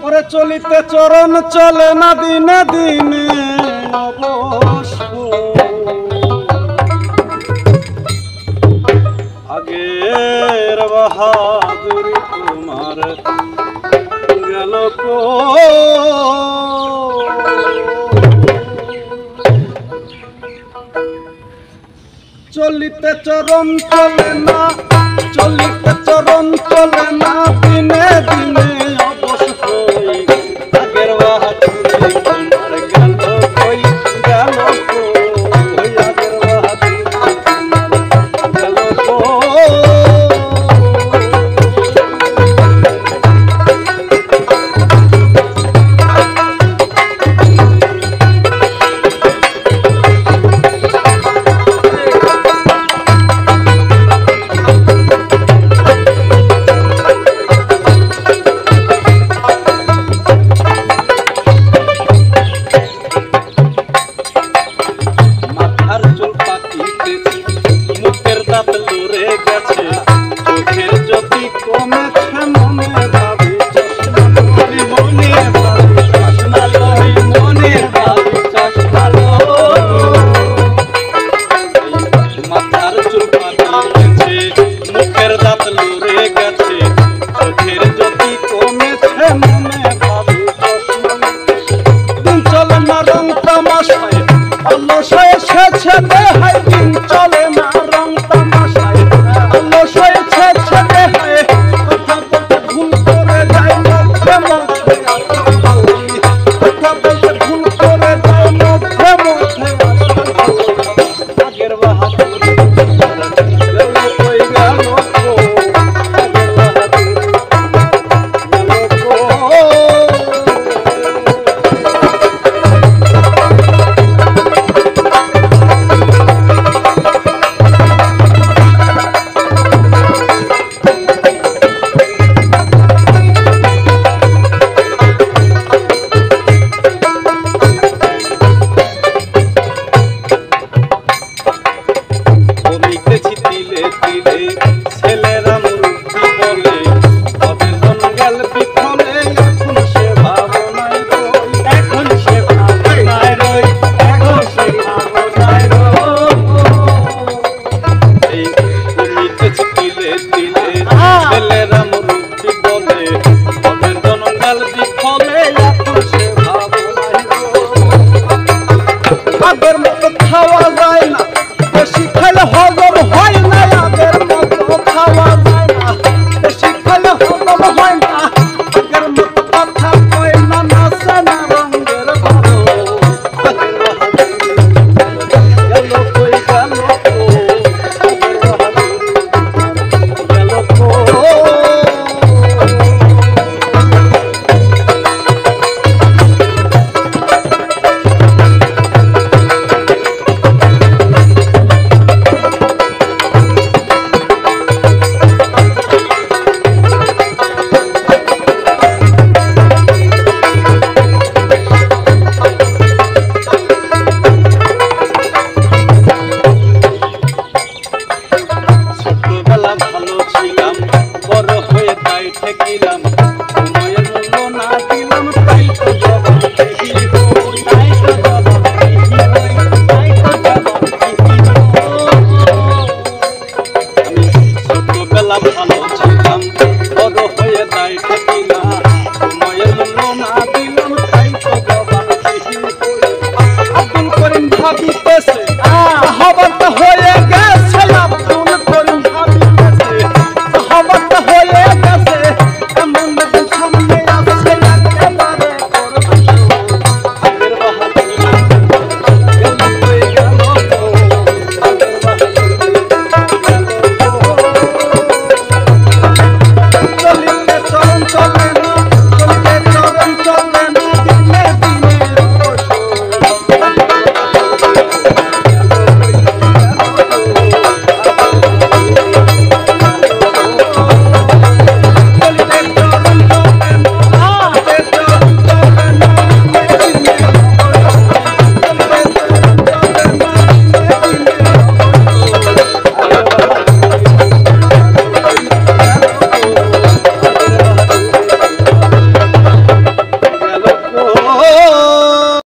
ওরে চলিতে চরণ চলে না দিনে দিনে অবশ্য আগের বাহাদুরি তোমার গেল কো চলিতে চরণ চলে না চলিতে চরণ চলে না দিনে দিনে অবশ্য আগের বাহাদুরি তোমার গেল কই গেল কই আগের বাহাদুরি তোমার গেল কই মুখের দাঁত লড়ে গেছে চোখের জ্যোতি কমেছে মনে ভাবি মনে ভাবি চশমা লই মনে ভাবি চশমা মাথার চুল পাকিয়েছে মুখের দাঁত লড়ে গেছে চোখের জ্যোতি কমেছে মনে ভাবি চশমা দিন চলে না রং তামাশায় অলস এসেছে দেহায় দিন চলে না রং তামাশায় অলস এসেছে দেহায় কথা বলতে ভুল করে যায় মুখে মুখে